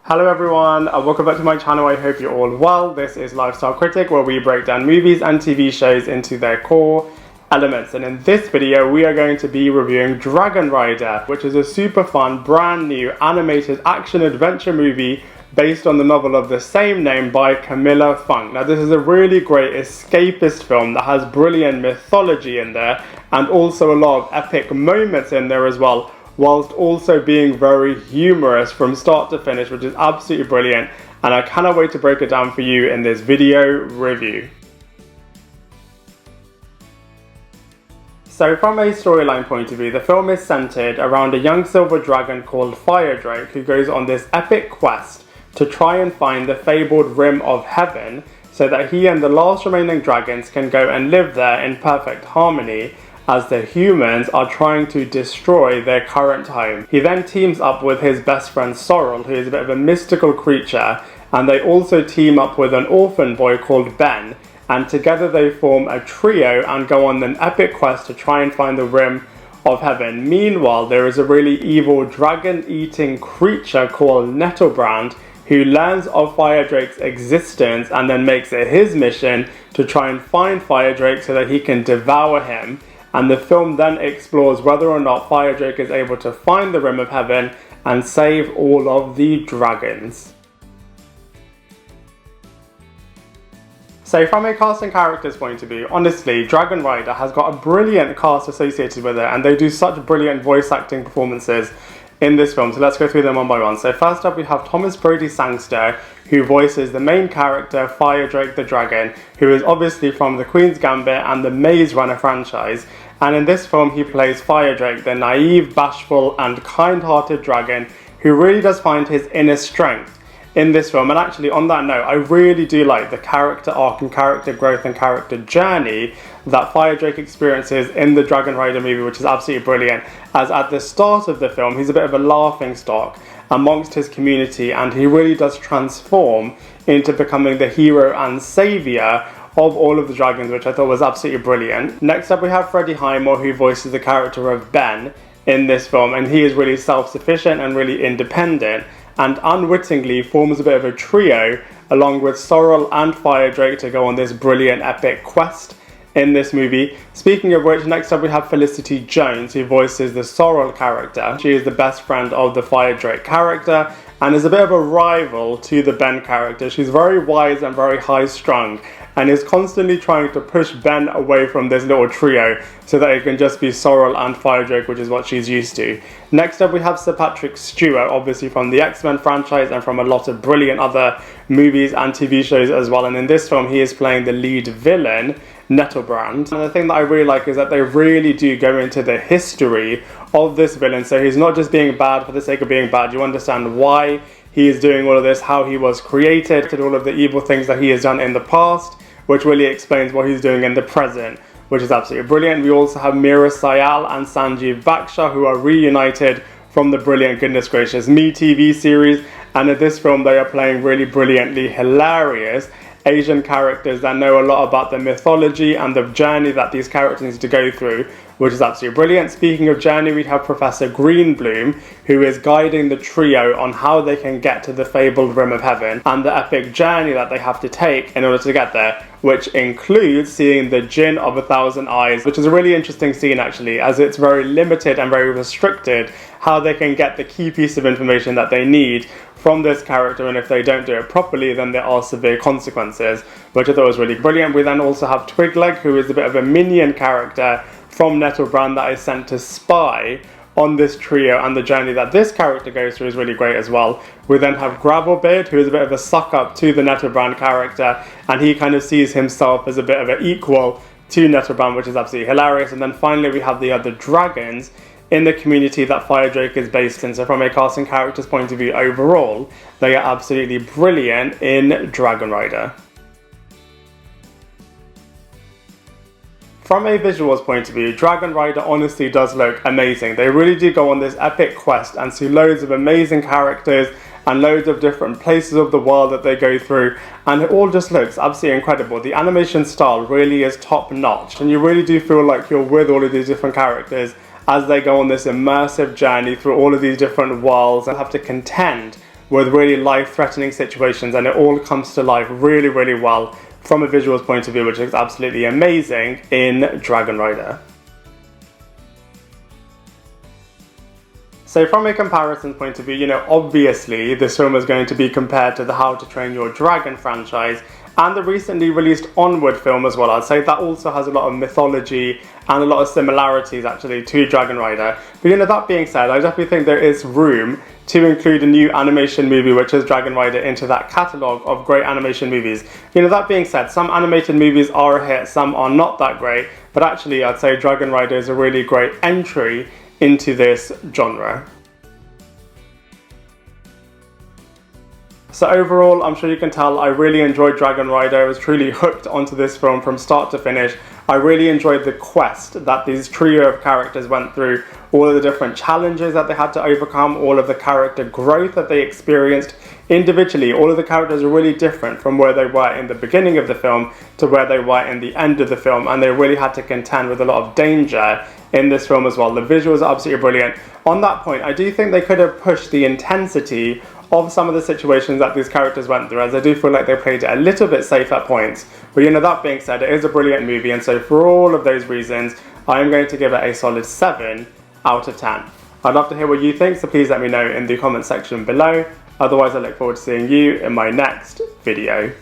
Hello everyone, and welcome back to my channel. I hope you're all well. This is Lifestyle Critic, where we break down movies and TV shows into their core elements. And in this video, we are going to be reviewing Dragon Rider, which is a super fun, brand new animated action-adventure movie based on the novel of the same name by Camilla Funk. Now, this is a really great escapist film that has brilliant mythology in there and also a lot of epic moments in there as well, whilst also being very humorous from start to finish, which is absolutely brilliant, and I cannot wait to break it down for you in this video review. So from a storyline point of view, the film is centered around a young silver dragon called Firedrake, who goes on this epic quest to try and find the fabled Rim of Heaven so that he and the last remaining dragons can go and live there in perfect harmony, as the humans are trying to destroy their current home. He then teams up with his best friend Sorrel, who is a bit of a mystical creature, and they also team up with an orphan boy called Ben, and together they form a trio and go on an epic quest to try and find the Rim of Heaven. Meanwhile, there is a really evil dragon-eating creature called Nettlebrand who learns of Firedrake's existence and then makes it his mission to try and find Firedrake so that he can devour him. And the film then explores whether or not Firedrake is able to find the Rim of Heaven and save all of the dragons. So from a cast and characters point of view, honestly, Dragon Rider has got a brilliant cast associated with it, and they do such brilliant voice acting performances in this film. So let's go through them one by one. So first up, we have Brodie-Sangster, who voices the main character, Firedrake the Dragon, who is obviously from the Queen's Gambit and the Maze Runner franchise. And in this film, he plays Firedrake, the naive, bashful, and kind-hearted dragon who really does find his inner strength in this film. And actually, on that note, I really do like the character arc and character growth and character journey that Firedrake experiences in the Dragon Rider movie, which is absolutely brilliant. As at the start of the film, he's a bit of a laughingstock amongst his community, and he really does transform into becoming the hero and saviour of all of the dragons, which I thought was absolutely brilliant. Next up, we have Freddie Highmore, who voices the character of Ben in this film, and he is really self-sufficient and really independent, and unwittingly forms a bit of a trio along with Sorrel and Firedrake to go on this brilliant epic quest in this movie. Speaking of which, next up we have Felicity Jones, who voices the Sorrel character. She is the best friend of the Firedrake character and is a bit of a rival to the Ben character. She's very wise and very high-strung, and is constantly trying to push Ben away from this little trio so that it can just be Sorrel and Firedrake, which is what she's used to. Next up, we have Sir Patrick Stewart, obviously from the X-Men franchise and from a lot of brilliant other movies and TV shows as well. And in this film, he is playing the lead villain, Nettlebrand. And the thing that I really like is that they really do go into the history of this villain. So he's not just being bad for the sake of being bad. You understand why he is doing all of this, how he was created, all of the evil things that he has done in the past, which really explains what he's doing in the present, which is absolutely brilliant. We also have Meera, Syal and Sanjeev Baskhar, who are reunited from the brilliant, goodness gracious, Me TV series, and in this film they are playing really brilliantly hilarious Asian characters that know a lot about the mythology and the journey that these characters need to go through, which is absolutely brilliant. Speaking of journey, we have Professor Greenbloom, who is guiding the trio on how they can get to the fabled Rim of Heaven and the epic journey that they have to take in order to get there, which includes seeing the Djinn of 1,000 Eyes, which is a really interesting scene actually, as it's very limited and very restricted how they can get the key piece of information that they need from this character, and if they don't do it properly, then there are severe consequences, which I thought was really brilliant. We then also have Twigleg, who is a bit of a minion character from Nettlebrand that is sent to spy on this trio, and the journey that this character goes through is really great as well. We then have Gravelbeard, who is a bit of a suck-up to the Nettlebrand character, and he kind of sees himself as a bit of an equal to Nettlebrand, which is absolutely hilarious. And then finally we have the other dragons in the community that Firedrake is based in. So from a casting characters point of view overall, they are absolutely brilliant in Dragon Rider. From a visuals point of view, Dragon Rider honestly does look amazing. They really do go on this epic quest and see loads of amazing characters and loads of different places of the world that they go through, and it all just looks absolutely incredible. The animation style really is top notch, and you really do feel like you're with all of these different characters as they go on this immersive journey through all of these different worlds and have to contend with really life-threatening situations, and it all comes to life really, really well from a visuals point of view, which is absolutely amazing in Dragon Rider. So from a comparison point of view, you know, obviously this film is going to be compared to the How to Train Your Dragon franchise and the recently released Onward film as well. I'd say that also has a lot of mythology and a lot of similarities actually to Dragon Rider. But you know, that being said, I definitely think there is room to include a new animation movie, which is Dragon Rider, into that catalogue of great animation movies. You know, that being said, some animated movies are a hit, some are not that great, but actually I'd say Dragon Rider is a really great entry into this genre. So overall, I'm sure you can tell, I really enjoyed Dragon Rider. I was truly hooked onto this film from start to finish. I really enjoyed the quest that these trio of characters went through, all of the different challenges that they had to overcome, all of the character growth that they experienced individually. All of the characters are really different from where they were in the beginning of the film to where they were in the end of the film, and they really had to contend with a lot of danger in this film as well. The visuals are absolutely brilliant. On that point, I do think they could have pushed the intensity of some of the situations that these characters went through, as I do feel like they played it a little bit safe at points. But you know, that being said, it is a brilliant movie, and so for all of those reasons, I am going to give it a solid 7 out of 10. I'd love to hear what you think, so please let me know in the comment section below. Otherwise, I look forward to seeing you in my next video.